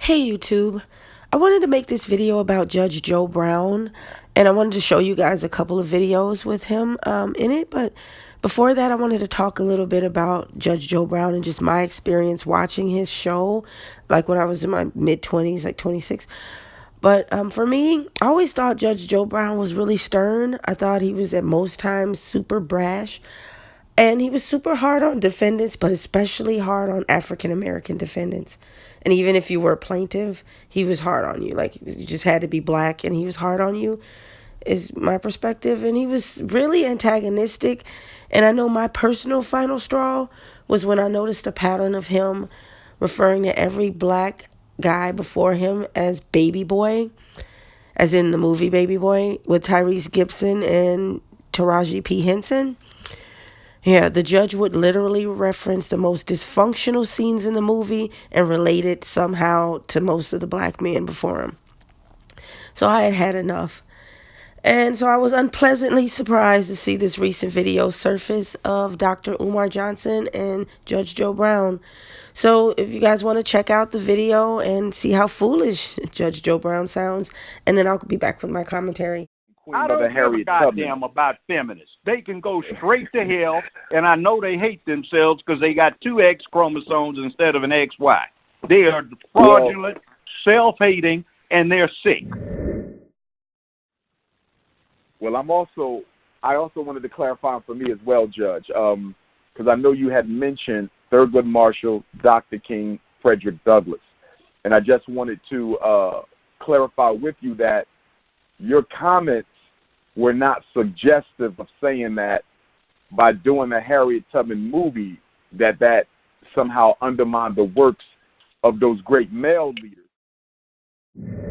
Hey YouTube, I wanted to make this video about Judge Joe Brown, and I wanted to show you guys a couple of videos with him in it, but before that I wanted to talk a little bit about Judge Joe Brown and just my experience watching his show, like when I was in my mid-20s, like 26. But for me, I always thought Judge Joe Brown was really stern. I thought he was at most times super brash. And he was super hard on defendants, but especially hard on African American defendants. And even if you were a plaintiff, he was hard on you. Like, you just had to be black, and he was hard on you, is my perspective. And he was really antagonistic. And I know my personal final straw was when I noticed a pattern of him referring to every black guy before him as baby boy, as in the movie Baby Boy with Tyrese Gibson and Taraji P. Henson. Yeah, the judge would literally reference the most dysfunctional scenes in the movie and relate it somehow to most of the black men before him. So I had had enough. And so I was unpleasantly surprised to see this recent video surface of Dr. Umar Johnson and Judge Joe Brown. So if you guys want to check out the video and see how foolish Judge Joe Brown sounds, and then I'll be back with my commentary. I don't give a goddamn about feminists. They can go straight to hell, and I know they hate themselves because they got two X chromosomes instead of an XY. They are fraudulent, self-hating, and they're sick. Well, I also wanted to clarify for me as well, Judge, because I know you had mentioned Thurgood Marshall, Dr. King, Frederick Douglass, and I just wanted to clarify with you that your comments were not suggestive of saying that by doing the Harriet Tubman movie that somehow undermined the works of those great male leaders.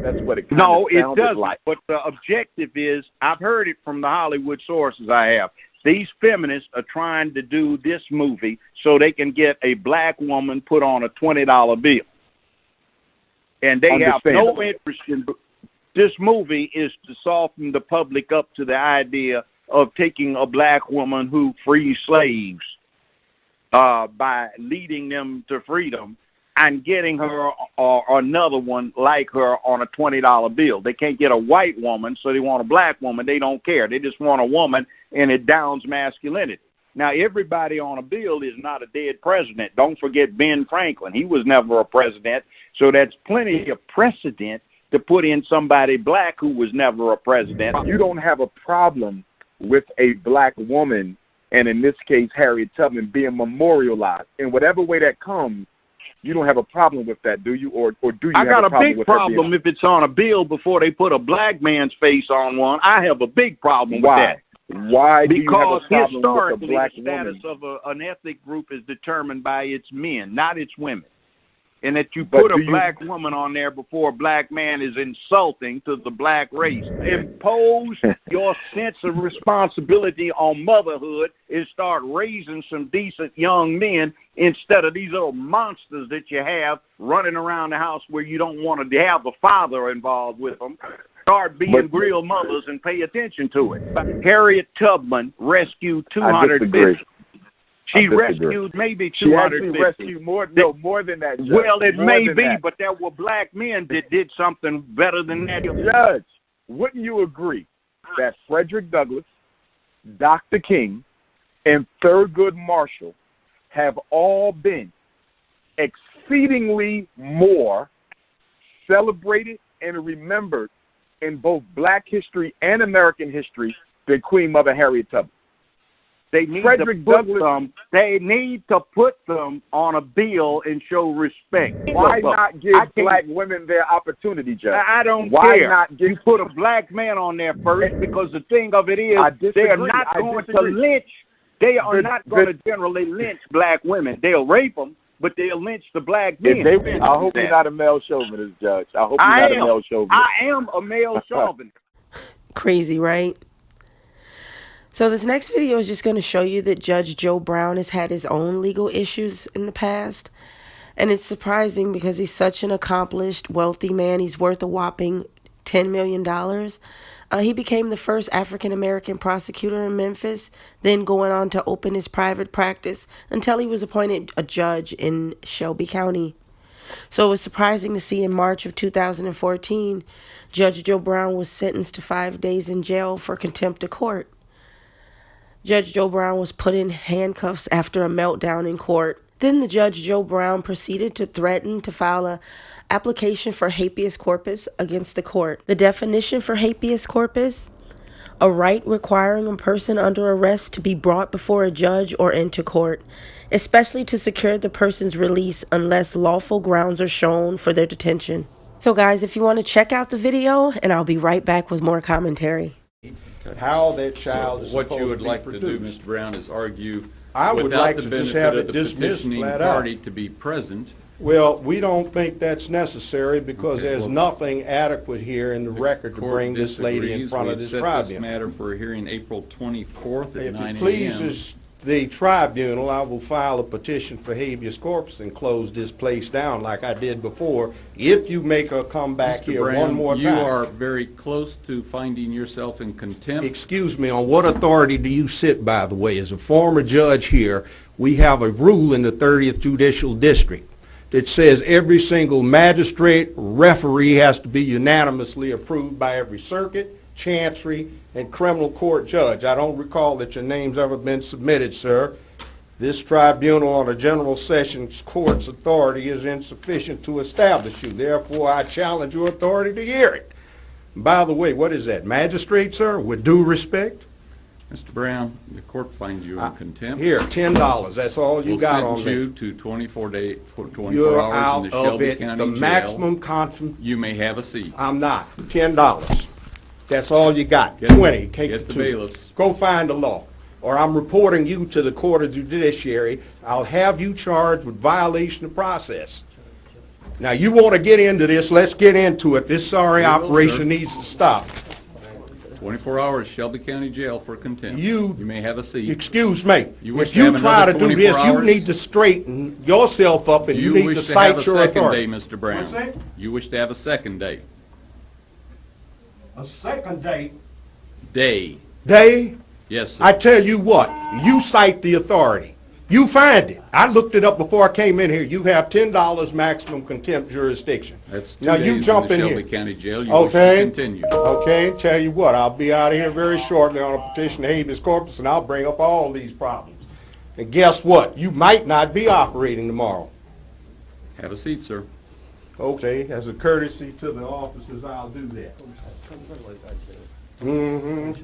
That's what it kind of sounded doesn't. like. But the objective is, I've heard it from the Hollywood sources I have. These feminists are trying to do this movie so they can get a black woman put on a $20 bill. And they have no interest in... This movie is to soften the public up to the idea of taking a black woman who frees slaves by leading them to freedom and getting her or another one like her on a $20 bill. They can't get a white woman, so they want a black woman. They don't care. They just want a woman, and it downs masculinity. Now, everybody on a bill is not a dead president. Don't forget Ben Franklin. He was never a president, so that's plenty of precedent to put in somebody black who was never a president. You don't have a problem with a black woman, and in this case, Harriet Tubman, being memorialized. In whatever way that comes, you don't have a problem with that, do you? Or do you have a problem with that? I got a big problem if it's on a bill before they put a black man's face on one. I have a big problem with that. Why do you have a problem historically, with a black the status woman? of an ethnic group is determined by its men, not its women. And that you put a black woman on there before a black man is insulting to the black race. Impose your sense of responsibility on motherhood and start raising some decent young men instead of these little monsters that you have running around the house where you don't want to have a father involved with them. Start being real mothers and pay attention to it. Harriet Tubman rescued 250. She rescued maybe 250. She rescued more than that, Judge. Well, it may be, but there were black men that did something better than that. Judge, wouldn't you agree that Frederick Douglass, Dr. King, and Thurgood Marshall have all been exceedingly more celebrated and remembered in both black history and American history than Queen Mother Harriet Tubman? They need to put them on a bill and show respect. Why not give black women their opportunity, Judge? I don't care. Why not you put a black man on there first? Because the thing of it is, they are not going to lynch. They are not going to generally lynch black women. They'll rape them, but they'll lynch the black men. I hope you're not a male chauvinist, Judge. I hope you're not a male chauvinist. I am a male chauvinist. Crazy, right? So this next video is just going to show you that Judge Joe Brown has had his own legal issues in the past. And it's surprising because he's such an accomplished, wealthy man. He's worth a whopping $10 million. He became the first African-American prosecutor in Memphis, then going on to open his private practice until he was appointed a judge in Shelby County. So it was surprising to see in March of 2014, Judge Joe Brown was sentenced to 5 days in jail for contempt of court. Judge Joe Brown was put in handcuffs after a meltdown in court. Then the Judge Joe Brown proceeded to threaten to file an application for habeas corpus against the court. The definition for habeas corpus: a right requiring a person under arrest to be brought before a judge or into court, especially to secure the person's release unless lawful grounds are shown for their detention. So guys, if you want to check out the video, and I'll be right back with more commentary. How that child is What supposed you would to be like to do, produced. Mr. Brown, is argue I would without like the to just benefit have of it the dismissed petitioning flat out. party to be present. Well, we don't think that's necessary because Okay, there's well, nothing adequate here in the record to Court bring this lady in disagrees. front of We've this set tribunal. matter for a hearing April 24th at If 9 it a.m. pleases the tribunal, I will file a petition for habeas corpus and close this place down like I did before, if you make her come back Mr. here Brown, one more you time. are very close to finding yourself in contempt. Excuse me, on what authority do you sit, by the way? As a former judge here, we have a rule in the 30th Judicial District that says every single magistrate, referee has to be unanimously approved by every circuit, chancery, and criminal court judge. I don't recall that your name's ever been submitted, sir. This tribunal on a general sessions court's authority is insufficient to establish you. Therefore, I challenge your authority to hear it. By the way, what is that, magistrate, sir? With due respect? Mr. Brown, the court finds you in contempt. Here, $10. That's all you We'll got on sentence me. you to 24 You're hours out in the of Shelby it. County The Jail. maximum constant. You may have a seat. I'm not. $10. That's all you got. Get- 20. Take get the the 2. bailiffs. Go find the law. Or I'm reporting you to the Court of Judiciary. I'll have you charged with violation of process. Now, you want to get into this, let's get into it. This sorry We will, operation sir. needs to stop. 24 hours, Shelby County Jail for contempt. You may have a seat. Excuse me. You wish If to you have try to another do this, 24 you hours? need to straighten yourself up and you need wish to to have cite a your second authority. day, Mr. Brown. What's that? You wish to have a second day. A second day. Day. Day? Yes, sir. I tell you what, you cite the authority. You find it. I looked it up before I came in here. You have $10 maximum contempt jurisdiction. That's 2 now days you jump in in the here. Shelby County Jail. You Okay. wish to continue. Okay, tell you what, I'll be out of here very shortly on a petition to habeas corpus and I'll bring up all these problems. And guess what? You might not be operating tomorrow. Have a seat, sir. Okay, as a courtesy to the officers, I'll do that. Mm-hmm.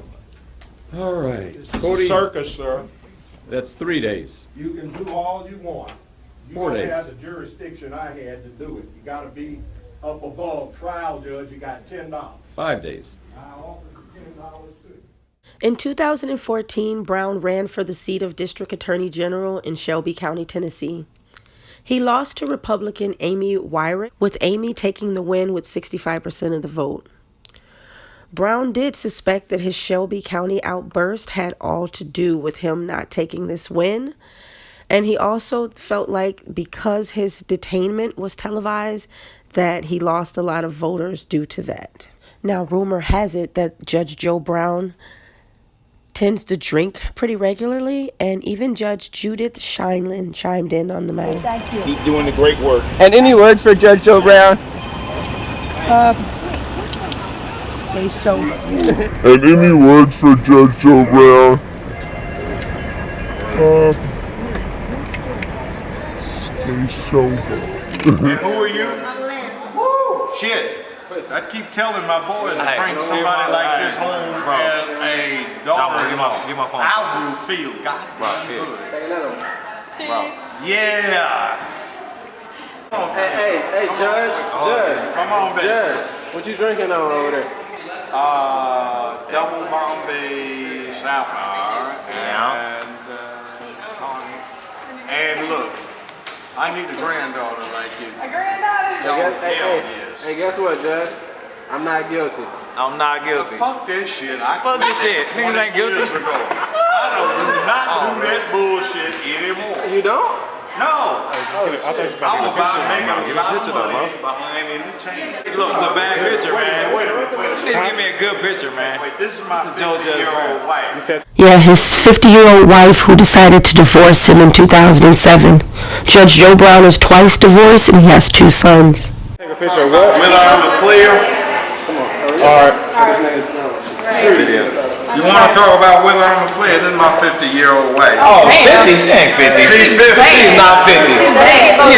All right. Cody. Circus, sir. That's 3 days. You can do all you want. You 4 don't days. have the jurisdiction I had to do it. You gotta be up above trial judge, you got $10. 5 days. I offer you $10 too. In 2014, Brown ran for the seat of District Attorney General in Shelby County, Tennessee. He lost to Republican Amy Wyrick, with Amy taking the win with 65% of the vote. Brown did suspect that his Shelby County outburst had all to do with him not taking this win, and he also felt like because his detainment was televised that he lost a lot of voters due to that. Now, rumor has it that Judge Joe Brown tends to drink pretty regularly, and even Judge Judith Scheinlin chimed in on the matter. Keep doing the great work. And any words for Judge Joe Brown? Stay sober. And any words for Judge Joe Brown? Stay sober. Who are you? I'm Lynn. Woo! Shit. I keep telling my boys to bring somebody like this home as a daughter-in-law. I will feel goddamn good. Yeah. Hey, Judge. Come on, baby. Judge, what you drinking on over there? Double Bombay Sapphire and tonic. And look, I need a granddaughter like you. A granddaughter? Hell yes. Hey, guess what, Judge? I'm not guilty. I'm not guilty. Fuck this shit. Fuck this shit. Niggas ain't guilty. Years ago. I do not do that bullshit anymore. You don't? No. I'm about making a lot of money behind entertainment. Look, it's a bad picture, man. Wait a minute. Please give me a good picture, man. Wait, this is my This is Joe Judge 50-year-old wife. Yeah, his 50-year-old wife who decided to divorce him in 2007. Judge Joe Brown is twice divorced and he has 2 sons. Take a picture of what? Whether I'm clear, All right. you want to talk about whether I'm clear, this is my 50-year-old wife. Oh, 50? She ain't 50. She's 50. She's not 50. She ain't 50.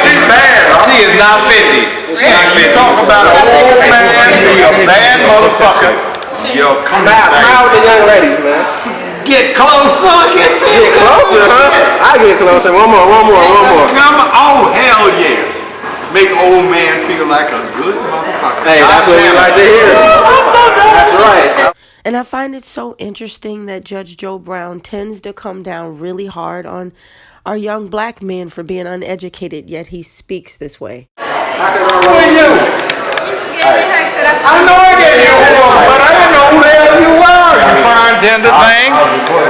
She's bad. She is not 50. She ain't 50. You talk about an old man, be a bad motherfucker. Yo, come Now, back. smile with the young ladies, man. Get closer. Get Closer, huh? I get closer. One more. Come on. Oh, hell yes. Make old man feel like a good motherfucker. Hey, that's what we like to hear. That's right. And I find it so interesting that Judge Joe Brown tends to come down really hard on our young black men for being uneducated, yet he speaks this way. Who are you? I know I gave you a woman, but I didn't know who the hell you were. You fine gender thing?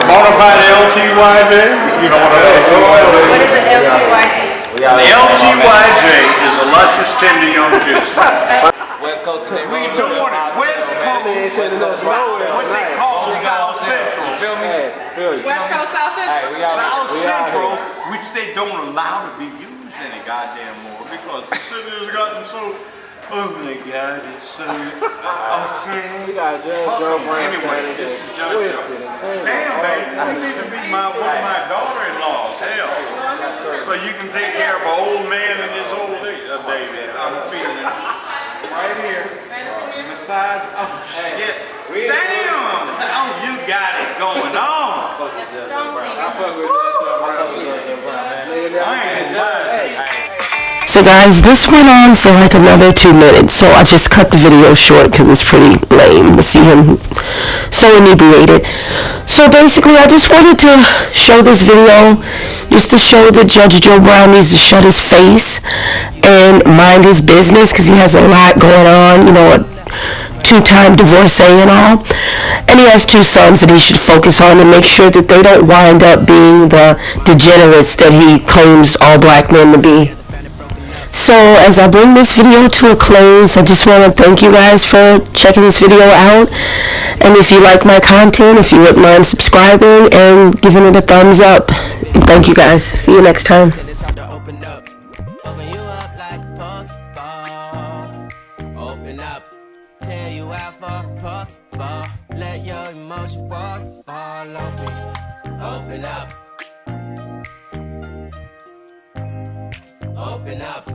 Bonafide LTYJ? You know what an LTYJ is? What is an LTYJ? The LTYJ is a luscious, tender young juice. West Coast and We doing it. West Coast, what they call South Central. Feel me? West Coast, South Central? South Central, which they don't allow to be used any goddamn more because the city has gotten so, oh my God, it's so okay. We got Judge Joe Brown. Anyway, this is Judge Joe. Damn, baby, you need to be one of my daughter-in-laws, hell. So you can take care of an old man in his old age. David, I'm feeling right here. Massage. Oh, shit. Damn! Oh, you got it going on. So guys, this went on for like another 2 minutes, so I just cut the video short because it's pretty lame to see him so inebriated. So basically, I just wanted to show this video just to show that Judge Joe Brown needs to shut his face and mind his business because he has a lot going on, you know, a 2-time divorcee and all. And he has 2 sons that he should focus on and make sure that they don't wind up being the degenerates that he claims all black men to be. So as I bring this video to a close, I just want to thank you guys for checking this video out. And if you like my content, if you wouldn't mind subscribing and giving it a thumbs up. Thank you guys. See you next time. Open up.